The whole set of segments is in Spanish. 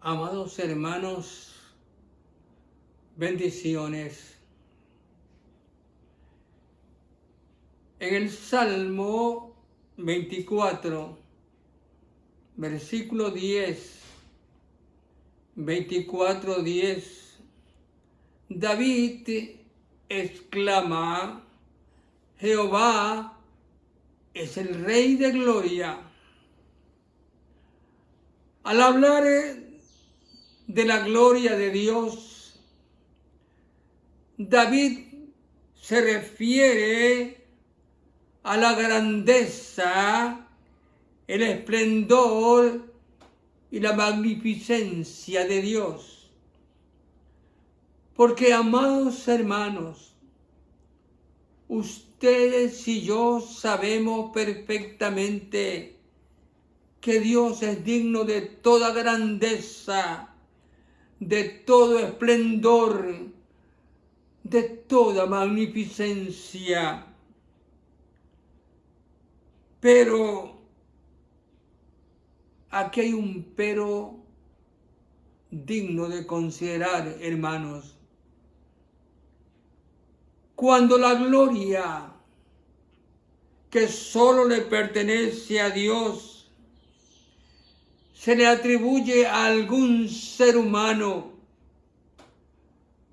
Amados hermanos, bendiciones. En el Salmo 24, versículo 10, 24:10, David exclama: Jehová es el Rey de gloria. Al hablar de la gloria de Dios, David se refiere a la grandeza, el esplendor y la magnificencia de Dios. Porque, amados hermanos, ustedes y yo sabemos perfectamente que Dios es digno de toda grandeza, de todo esplendor, de toda magnificencia. Pero aquí hay un pero digno de considerar, hermanos. Cuando la gloria que solo le pertenece a Dios se le atribuye a algún ser humano,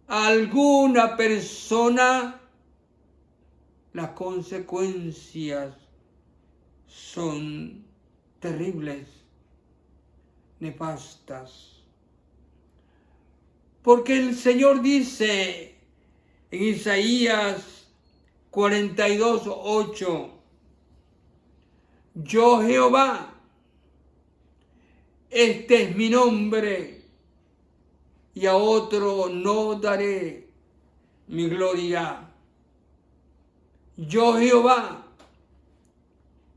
a alguna persona, las consecuencias son terribles, nefastas. Porque el Señor dice en Isaías 42:8, yo Jehová, este es mi nombre, y a otro no daré mi gloria. Yo Jehová,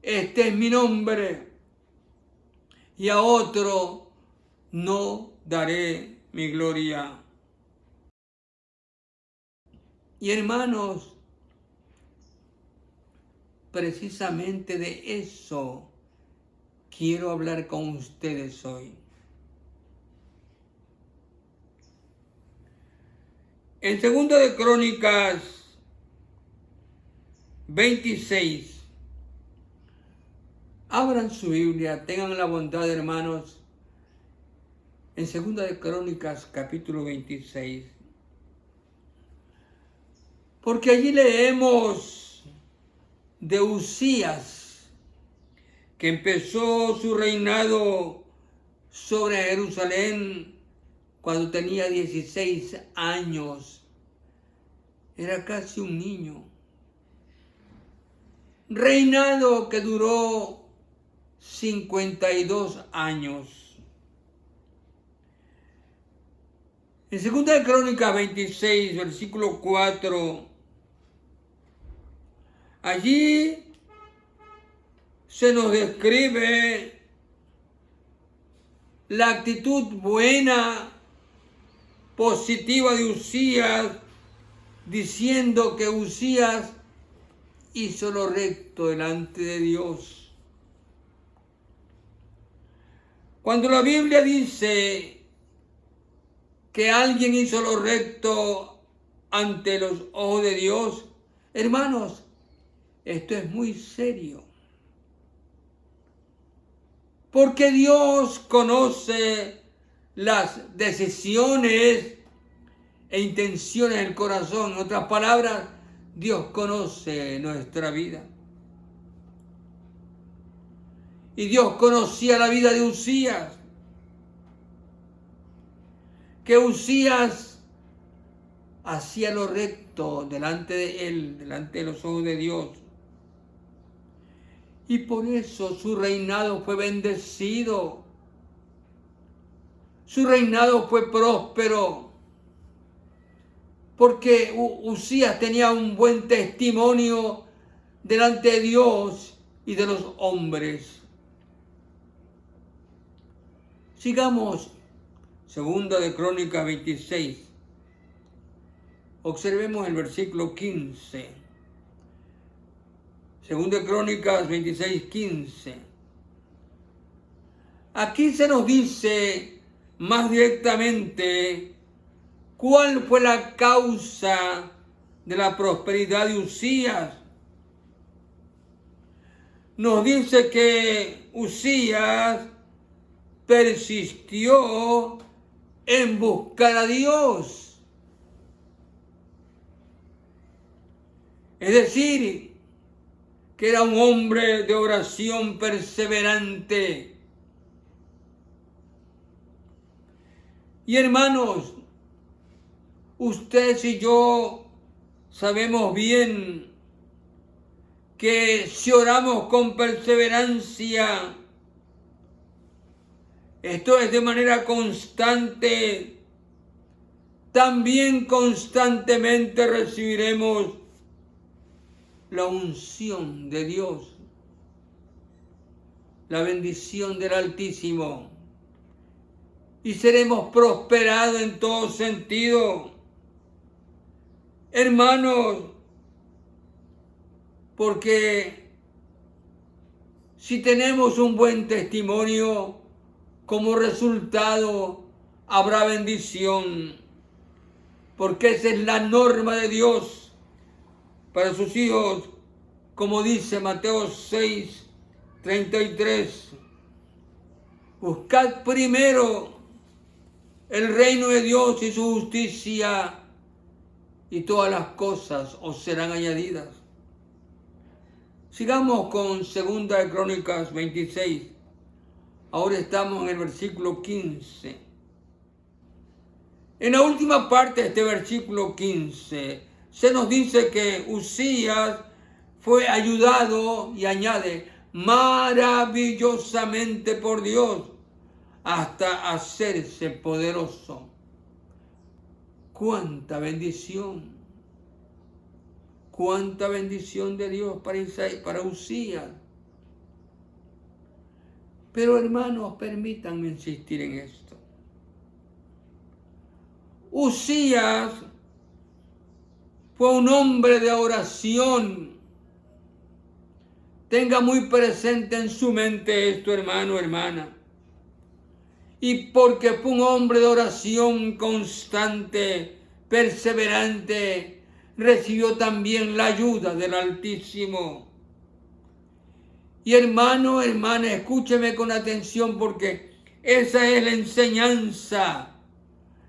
este es mi nombre, y a otro no daré mi gloria. Y hermanos, precisamente de eso quiero hablar con ustedes hoy. En 2 de Crónicas 26, abran su Biblia, tengan la bondad, hermanos, en 2 de Crónicas capítulo 26. Porque allí leemos de Uzías, que empezó su reinado sobre Jerusalén cuando tenía 16 años. Era casi un niño. Reinado que duró 52 años. En 2 de Crónicas 26, versículo 4, allí se nos describe la actitud buena, positiva de Uzías, diciendo que Uzías hizo lo recto delante de Dios. Cuando la Biblia dice que alguien hizo lo recto ante los ojos de Dios, hermanos, esto es muy serio. Porque Dios conoce las decisiones e intenciones del corazón. En otras palabras, Dios conoce nuestra vida. Y Dios conocía la vida de Uzías. Que Uzías hacía lo recto delante de él, delante de los ojos de Dios. Y por eso su reinado fue bendecido. Su reinado fue próspero. Porque Uzías tenía un buen testimonio delante de Dios y de los hombres. Sigamos, 2 de Crónicas 26. Observemos el versículo 15. 2 de Crónicas 26:15. Aquí se nos dice más directamente cuál fue la causa de la prosperidad de Uzías. Nos dice que Uzías persistió en buscar a Dios. Es decir, que era un hombre de oración perseverante. Y hermanos, ustedes y yo sabemos bien que si oramos con perseverancia, esto es de manera constante, también constantemente recibiremos la unción de Dios, la bendición del Altísimo, y seremos prosperados en todo sentido. Hermanos, porque si tenemos un buen testimonio, como resultado habrá bendición, porque esa es la norma de Dios para sus hijos, como dice Mateo 6:33. Buscad primero el reino de Dios y su justicia, y todas las cosas os serán añadidas. Sigamos con 2 de Crónicas 26. Ahora estamos en el versículo 15. En la última parte de este versículo 15 se nos dice que Uzías fue ayudado, y añade, maravillosamente por Dios, hasta hacerse poderoso. ¡Cuánta bendición! ¡Cuánta bendición de Dios para Uzías! Pero hermanos, permítanme insistir en esto. Uzías fue un hombre de oración. Tenga muy presente en su mente esto, hermano, hermana. Y porque fue un hombre de oración constante, perseverante, recibió también la ayuda del Altísimo. Y hermano, hermana, escúcheme con atención, porque esa es la enseñanza,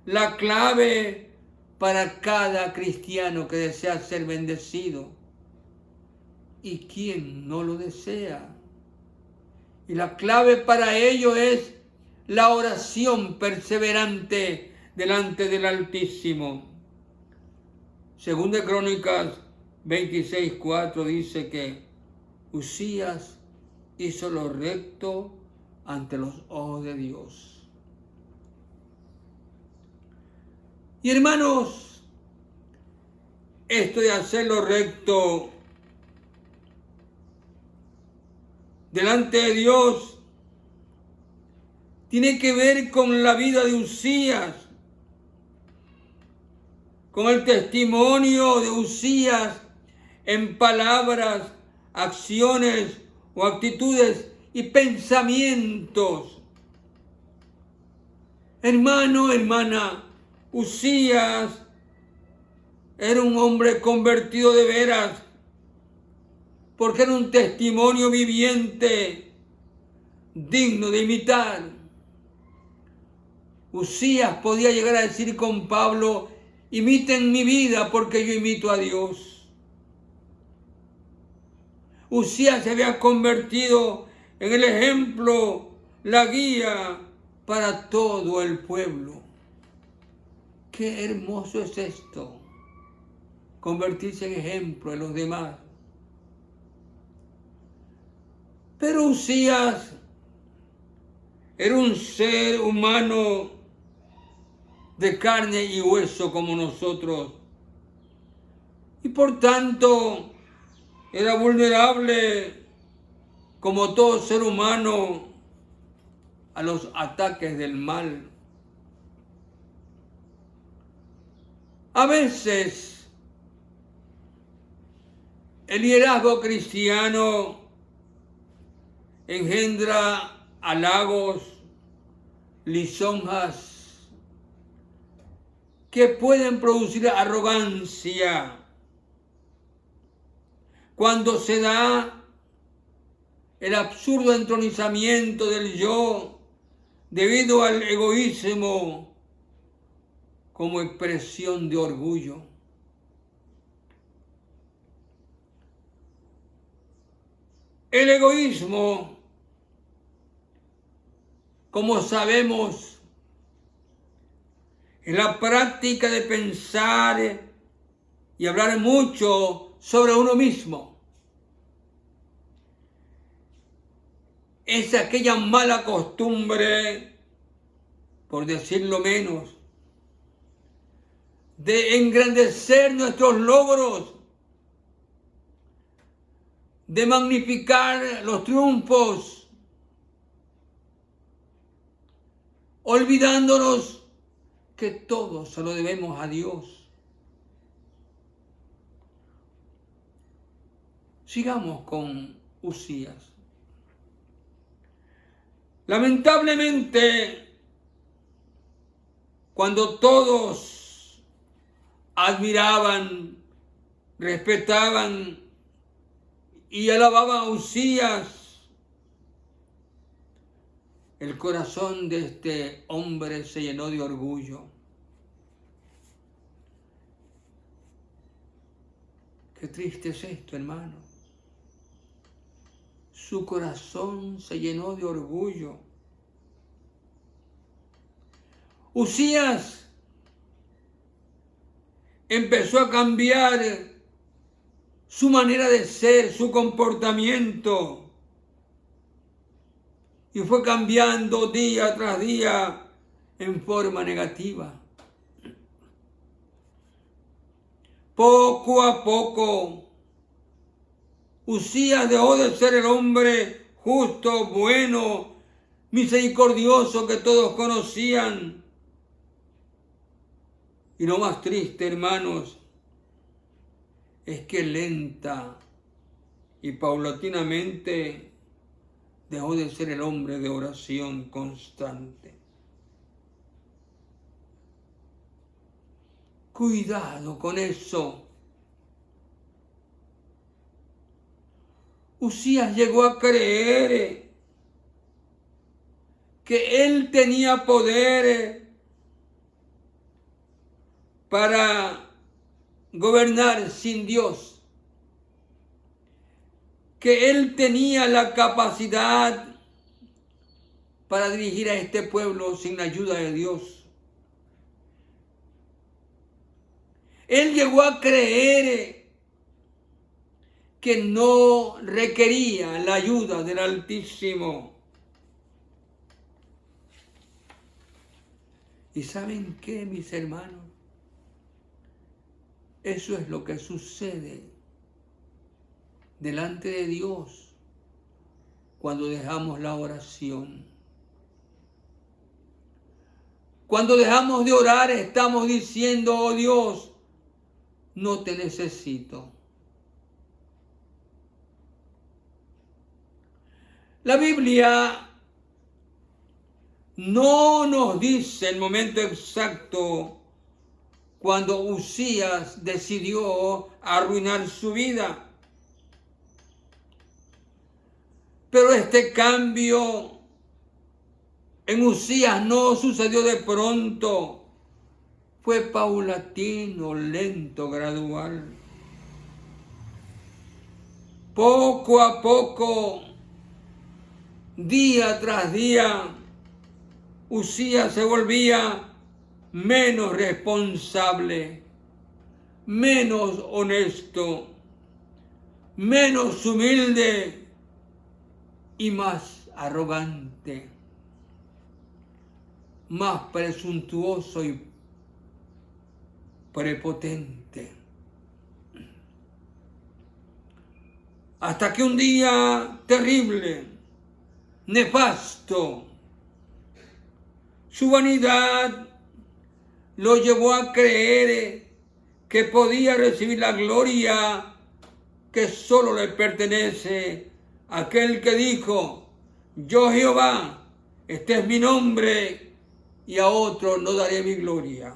la clave para cada cristiano que desea ser bendecido. ¿Y quién no lo desea? Y la clave para ello es la oración perseverante delante del Altísimo. Segunda Crónicas 26:4 dice que Uzías hizo lo recto ante los ojos de Dios. Y hermanos, esto de hacer lo recto delante de Dios tiene que ver con la vida de Uzías, con el testimonio de Uzías en palabras, acciones o actitudes y pensamientos. Hermano, hermana, Uzías era un hombre convertido de veras, porque era un testimonio viviente, digno de imitar. Uzías podía llegar a decir con Pablo, imiten mi vida porque yo imito a Dios. Uzías se había convertido en el ejemplo, la guía para todo el pueblo. Qué hermoso es esto, convertirse en ejemplo de los demás. Pero Uzías era un ser humano de carne y hueso como nosotros, y por tanto era vulnerable como todo ser humano a los ataques del mal. A veces el liderazgo cristiano engendra halagos, lisonjas que pueden producir arrogancia cuando se da el absurdo entronizamiento del yo debido al egoísmo como expresión de orgullo. El egoísmo, como sabemos, es la práctica de pensar y hablar mucho sobre uno mismo. Es aquella mala costumbre, por decirlo menos, de engrandecer nuestros logros, de magnificar los triunfos, olvidándonos que todo se lo debemos a Dios. Sigamos con Uzías. Lamentablemente, cuando todos admiraban, respetaban y alababan a Uzías, el corazón de este hombre se llenó de orgullo. Qué triste es esto, hermano. Su corazón se llenó de orgullo. Uzías empezó a cambiar su manera de ser, su comportamiento, y fue cambiando día tras día en forma negativa. Poco a poco, Uzías dejó de ser el hombre justo, bueno, misericordioso que todos conocían. Y lo más triste, hermanos, es que lenta y paulatinamente dejó de ser el hombre de oración constante. Cuidado con eso. Uzías llegó a creer que él tenía poder para gobernar sin Dios, que él tenía la capacidad para dirigir a este pueblo sin la ayuda de Dios. Él llegó a creer que no requería la ayuda del Altísimo. ¿Y saben qué, mis hermanos? Eso es lo que sucede delante de Dios cuando dejamos la oración. Cuando dejamos de orar, estamos diciendo: oh Dios, no te necesito. La Biblia no nos dice el momento exacto cuando Uzías decidió arruinar su vida. Pero este cambio en Uzías no sucedió de pronto. Fue paulatino, lento, gradual. Poco a poco, día tras día, Uzías se volvía menos responsable, menos honesto, menos humilde y más arrogante, más presuntuoso y prepotente. Hasta que un día terrible, nefasto, su vanidad lo llevó a creer que podía recibir la gloria que solo le pertenece a aquel que dijo: yo Jehová, este es mi nombre, y a otro no daré mi gloria.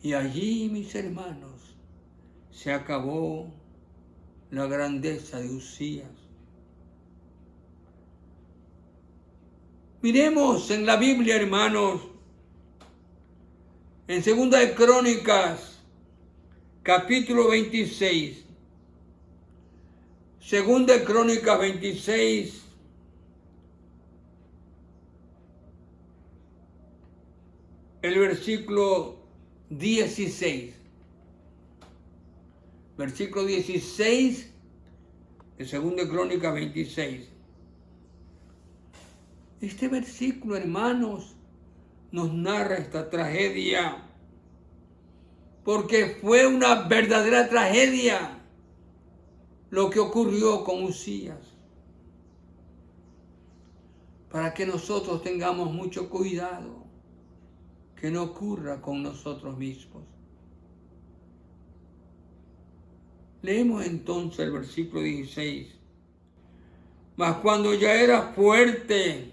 Y allí, mis hermanos, se acabó la grandeza de Uzías. Miremos en la Biblia, hermanos, en 2 de Crónicas, capítulo 26. 2 de Crónicas 26, el versículo 16. Versículo 16 de 2 de Crónicas 26. Este versículo, hermanos, nos narra esta tragedia, porque fue una verdadera tragedia lo que ocurrió con Uzías. Para que nosotros tengamos mucho cuidado que no ocurra con nosotros mismos. Leemos entonces el versículo 16. Mas cuando ya era fuerte,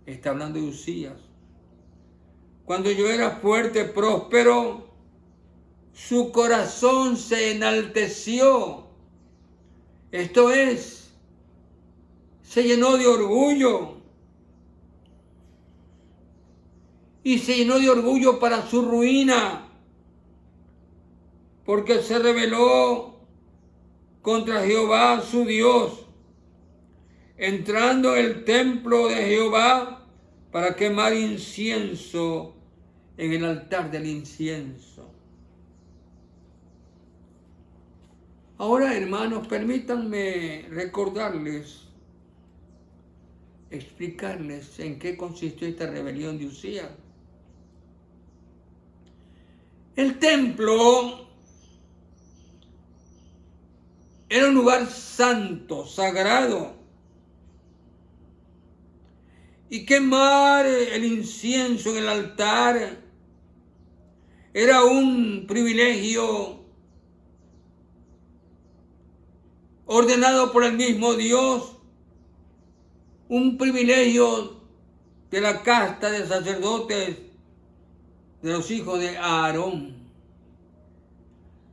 está hablando de Uzías, cuando yo era fuerte, próspero, su corazón se enalteció. Esto es, se llenó de orgullo. Y se llenó de orgullo para su ruina, porque se rebeló contra Jehová su Dios, entrando en el templo de Jehová para quemar incienso en el altar del incienso. Ahora, hermanos, permítanme recordarles, explicarles en qué consistió esta rebelión de Uzías. El templo era un lugar santo, sagrado, y quemar el incienso en el altar era un privilegio ordenado por el mismo Dios, un privilegio de la casta de sacerdotes de los hijos de Aarón.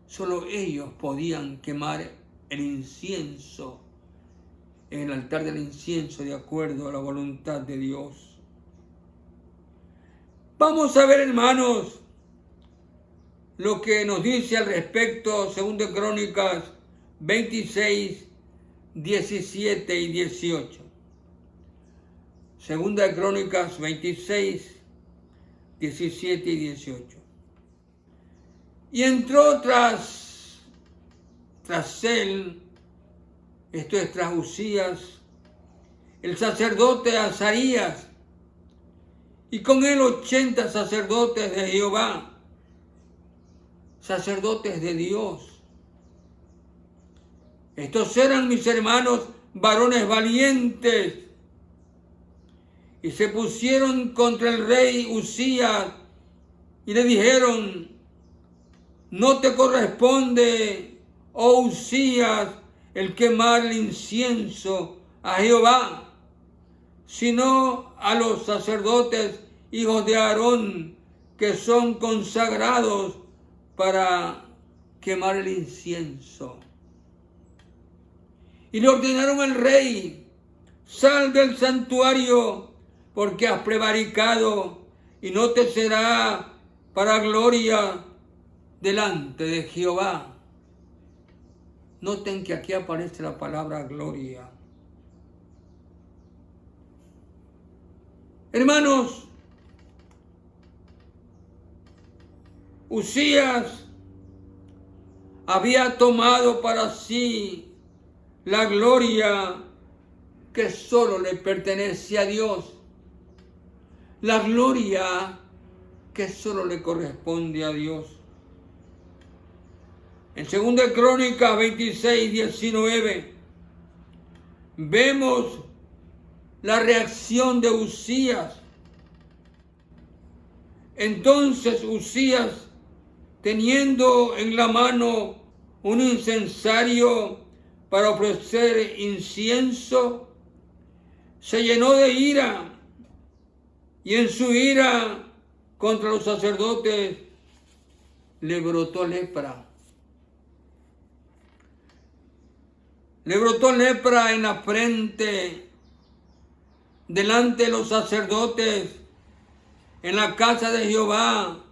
Solo ellos podían quemar el incienso en el altar del incienso de acuerdo a la voluntad de Dios. Vamos a ver, hermanos, lo que nos dice al respecto 2 de Crónicas 26, 17 y 18. 2 de Crónicas 26, 17 y 18. Y entró tras él, esto es tras Uzías, el sacerdote Azarías, y con él 80 sacerdotes de Jehová, sacerdotes de Dios. Estos eran, mis hermanos, varones valientes, y se pusieron contra el rey Uzías y le dijeron: no te corresponde, oh Uzías, el quemar el incienso a Jehová, sino a los sacerdotes hijos de Aarón, que son consagrados para quemar el incienso. Y le ordenaron al rey: sal del santuario, porque has prevaricado, y no te será para gloria delante de Jehová. Noten que aquí aparece la palabra gloria. Hermanos, Uzías había tomado para sí la gloria que solo le pertenece a Dios. La gloria que solo le corresponde a Dios. En 2 de Crónicas 26, 19, vemos la reacción de Uzías. Entonces Uzías, teniendo en la mano un incensario para ofrecer incienso, se llenó de ira y en su ira contra los sacerdotes le brotó lepra. Le brotó lepra en la frente, delante de los sacerdotes, en la casa de Jehová,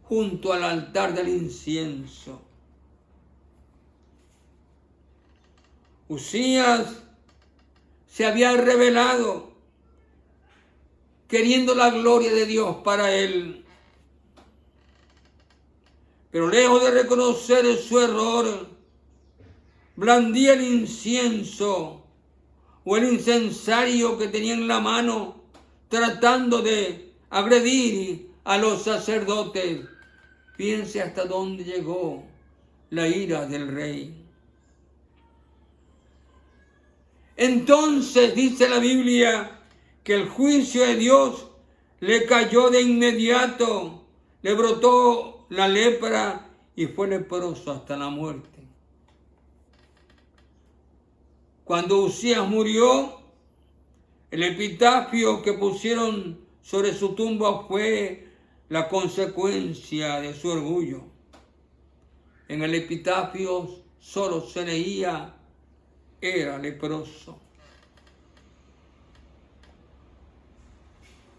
junto al altar del incienso. Uzías se había rebelado, queriendo la gloria de Dios para él. Pero lejos de reconocer su error, blandía el incienso o el incensario que tenía en la mano, tratando de agredir a los sacerdotes. Piense hasta dónde llegó la ira del rey. Entonces dice la Biblia que el juicio de Dios le cayó de inmediato, le brotó la lepra y fue leproso hasta la muerte. Cuando Uzías murió, el epitafio que pusieron sobre su tumba fue la consecuencia de su orgullo. En el epitafio solo se leía: era leproso.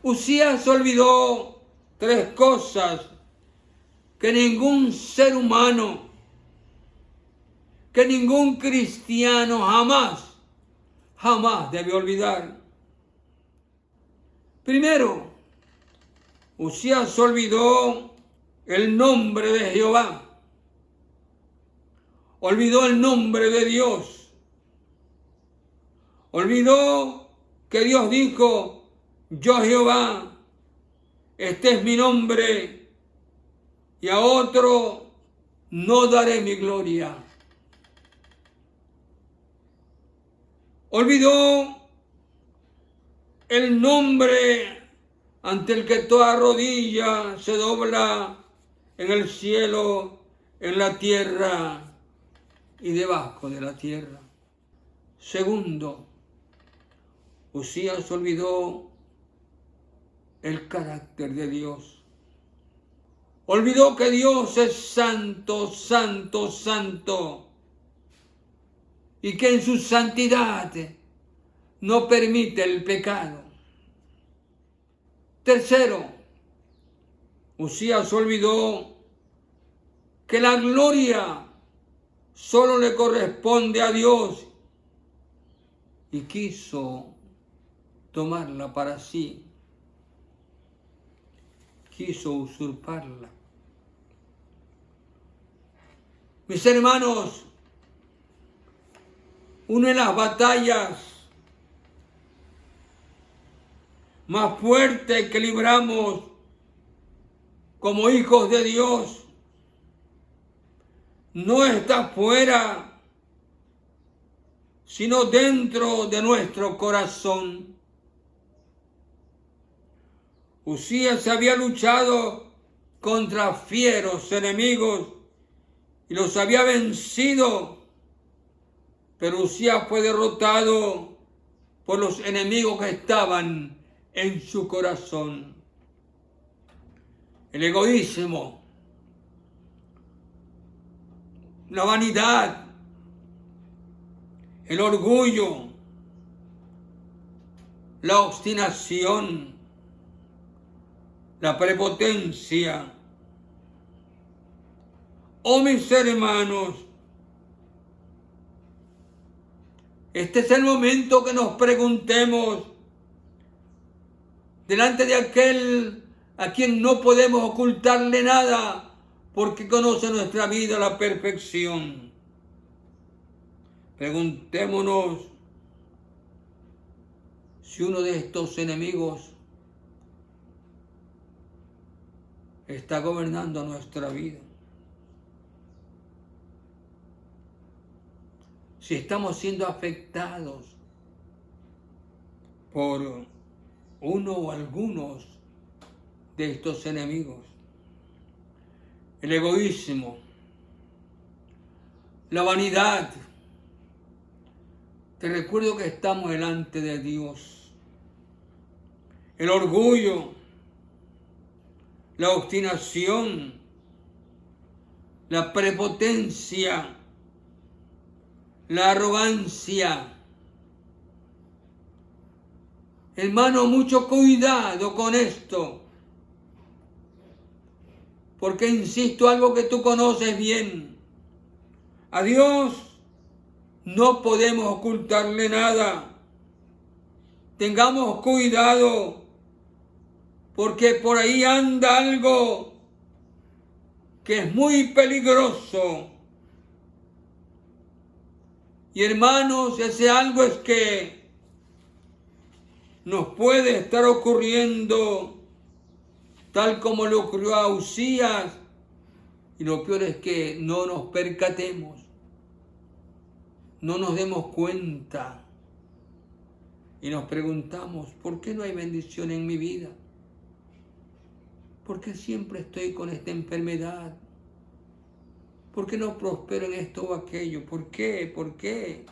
Uzías olvidó tres cosas que ningún ser humano, que ningún cristiano jamás debe olvidar. Primero, Uzías olvidó el nombre de Jehová. Olvidó el nombre de Dios. Olvidó que Dios dijo: yo Jehová, este es mi nombre, y a otro no daré mi gloria. Olvidó el nombre ante el que toda rodilla se dobla en el cielo, en la tierra y debajo de la tierra. Segundo, Uzías olvidó el carácter de Dios. Olvidó que Dios es santo, santo, santo, y que en su santidad no permite el pecado. Tercero, Uzías olvidó que la gloria solo le corresponde a Dios y quiso tomarla para sí. Quiso usurparla. Mis hermanos, una de las batallas más fuertes que libramos como hijos de Dios no está fuera, sino dentro de nuestro corazón. Uzías había luchado contra fieros enemigos y los había vencido, pero Uzías fue derrotado por los enemigos que estaban en su corazón. El egoísmo, la vanidad, el orgullo, la obstinación, la prepotencia. Oh, mis hermanos, este es el momento que nos preguntemos delante de aquel a quien no podemos ocultarle nada, porque conoce nuestra vida a la perfección. Preguntémonos si uno de estos enemigos está gobernando nuestra vida. Si estamos siendo afectados por uno o algunos de estos enemigos. El egoísmo, la vanidad. Te recuerdo que estamos delante de Dios. el orgullo, la obstinación, la prepotencia, la arrogancia. Hermano, mucho cuidado con esto, porque insisto, algo que tú conoces bien. A Dios no podemos ocultarle nada. Tengamos cuidado, porque por ahí anda algo que es muy peligroso. Y hermanos, ese algo es que nos puede estar ocurriendo tal como le ocurrió a Usías, y lo peor es que no nos percatemos, no nos demos cuenta y nos preguntamos, ¿por qué no hay bendición en mi vida? ¿Por qué siempre estoy con esta enfermedad? ¿Por qué no prospero en esto o aquello? ¿Por qué? ¿Por qué?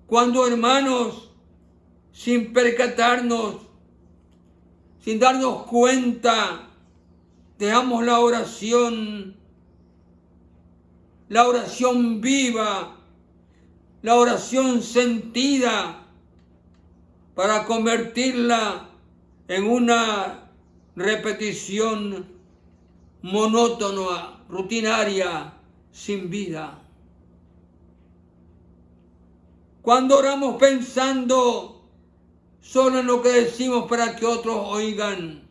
Cuando, hermanos, sin percatarnos, sin darnos cuenta, dejamos la oración viva, la oración sentida, para convertirla en una repetición monótona, rutinaria, sin vida. Cuando oramos pensando solo en lo que decimos para que otros oigan.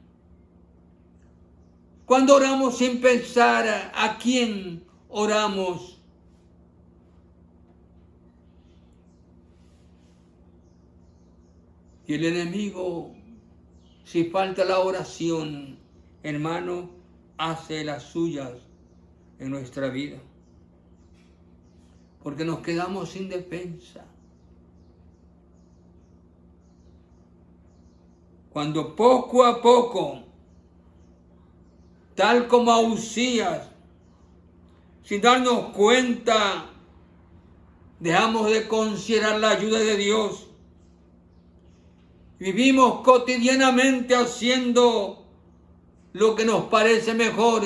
Cuando oramos sin pensar a quién oramos. Y el enemigo, si falta la oración, hermano, hace las suyas en nuestra vida. Porque nos quedamos sin defensa. Cuando poco a poco, tal como a Usías, sin darnos cuenta, dejamos de considerar la ayuda de Dios. Vivimos cotidianamente haciendo lo que nos parece mejor,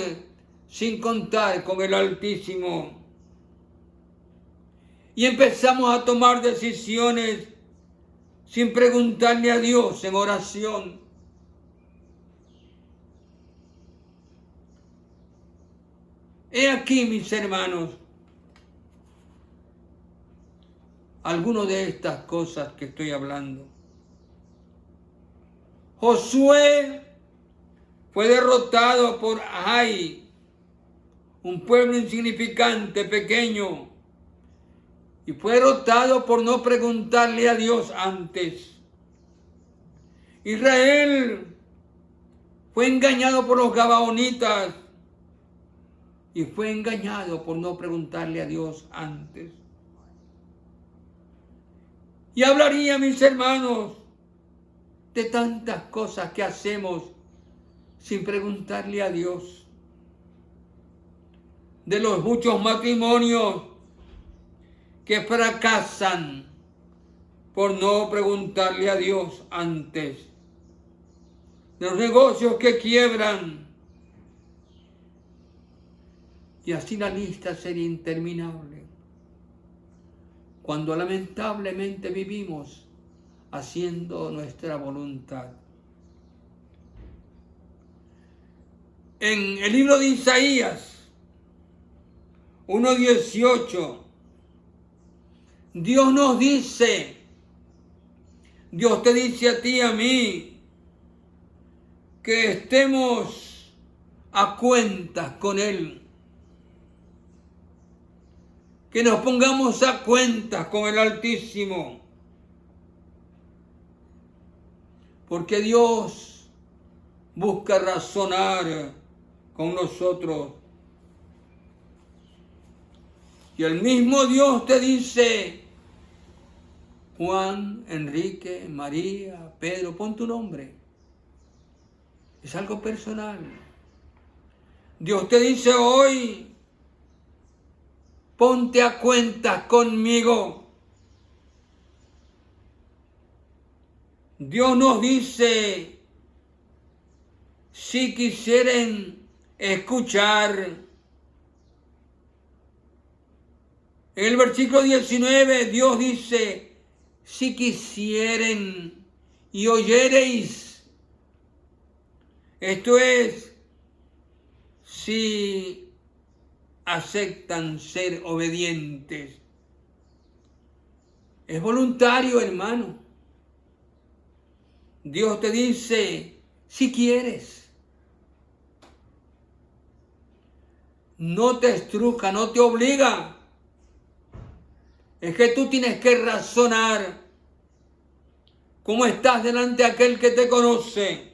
sin contar con el Altísimo. Y empezamos a tomar decisiones sin preguntarle a Dios en oración. He aquí, mis hermanos, algunas de estas cosas que estoy hablando. Josué fue derrotado por Ai, un pueblo insignificante, pequeño, y fue derrotado por no preguntarle a Dios antes. Israel fue engañado por los gabaonitas y fue engañado por no preguntarle a Dios antes. Y hablaría, mis hermanos, de tantas cosas que hacemos sin preguntarle a Dios. De los muchos matrimonios que fracasan por no preguntarle a Dios antes. De los negocios que quiebran. Y así la lista sería interminable. Cuando lamentablemente vivimos haciendo nuestra voluntad. En el libro de Isaías 1:18, Dios nos dice, Dios te dice a ti y a mí, que estemos a cuentas con Él. Que nos pongamos a cuentas con el Altísimo. Porque Dios busca razonar con nosotros. Y el mismo Dios te dice, Juan, Enrique, María, Pedro, pon tu nombre. Es algo personal. Dios te dice hoy, ponte a cuentas conmigo. Dios nos dice, si quisieren escuchar. En el versículo 19 Dios dice, si quisieren y oyereis. Esto es, si aceptan ser obedientes. Es voluntario, hermano. Dios te dice, si quieres. No te estruja, no te obliga. Es que tú tienes que razonar cómo estás delante de aquel que te conoce.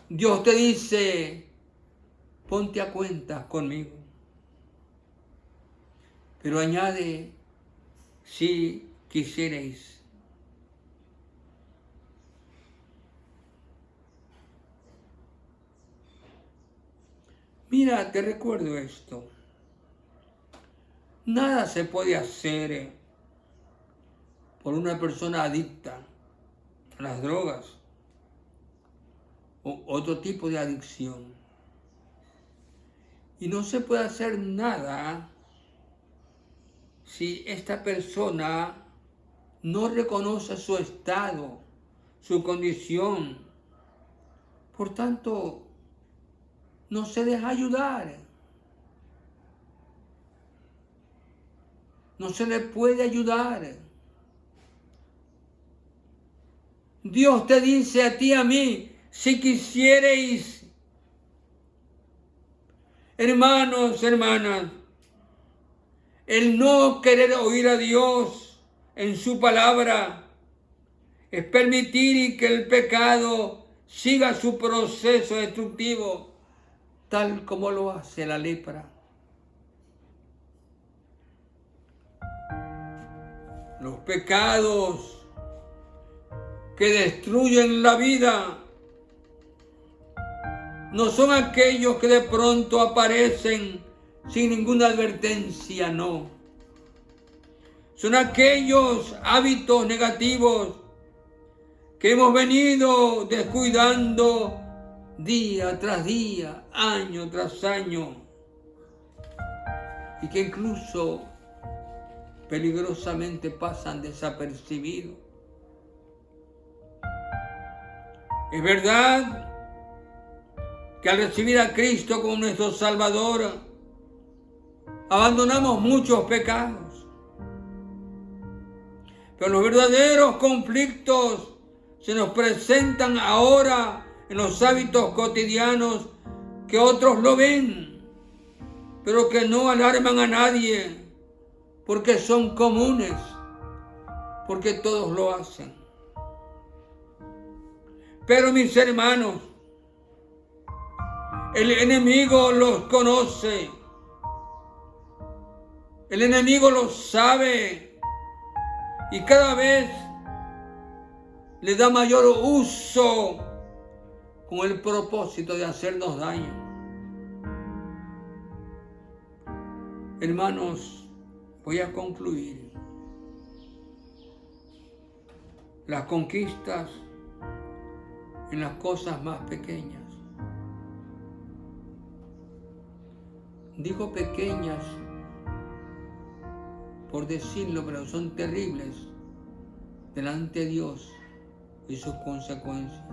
Dios te dice, ponte a cuentas conmigo. Pero añade, si quisierais. Mira, te recuerdo esto. Nada se puede hacer por una persona adicta a las drogas o otro tipo de adicción. Y no se puede hacer nada si esta persona no reconoce su estado, su condición. Por tanto, no se deja ayudar. No se le puede ayudar. Dios te dice a ti y a mí, si quisierais. Hermanos, hermanas, el no querer oír a Dios en su palabra es permitir que el pecado siga su proceso destructivo, tal como lo hace la lepra. Los pecados que destruyen la vida no son aquellos que de pronto aparecen sin ninguna advertencia, no. Son aquellos hábitos negativos que hemos venido descuidando día tras día, año tras año, y que incluso peligrosamente pasan desapercibidos. Es verdad que al recibir a Cristo como nuestro Salvador, abandonamos muchos pecados. Pero los verdaderos conflictos se nos presentan ahora en los hábitos cotidianos que otros lo ven, pero que no alarman a nadie, porque son comunes, porque todos lo hacen. Pero mis hermanos, el enemigo los conoce, el enemigo los sabe y cada vez le da mayor uso con el propósito de hacernos daño. Hermanos, voy a concluir. Las conquistas en las cosas más pequeñas. Digo pequeñas por decirlo, pero son terribles delante de Dios y sus consecuencias.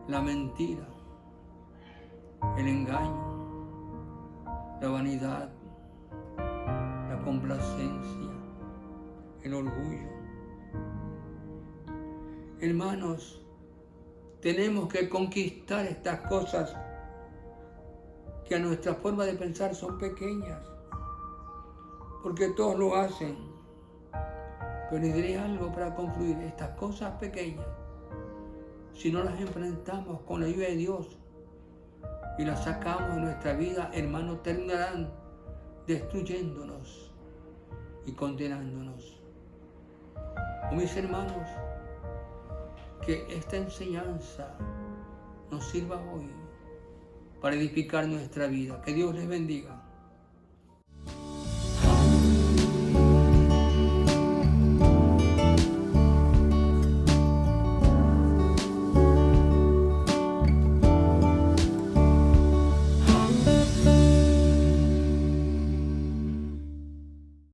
La mentira, el engaño, la vanidad, la complacencia, el orgullo. Hermanos, tenemos que conquistar estas cosas que a nuestra forma de pensar son pequeñas, porque todos lo hacen. Pero les diré algo para concluir. Estas cosas pequeñas, si no las enfrentamos con la ayuda de Dios y las sacamos de nuestra vida, hermanos, terminarán destruyéndonos y condenándonos. Oh, mis hermanos, que esta enseñanza nos sirva hoy para edificar nuestra vida. Que Dios les bendiga.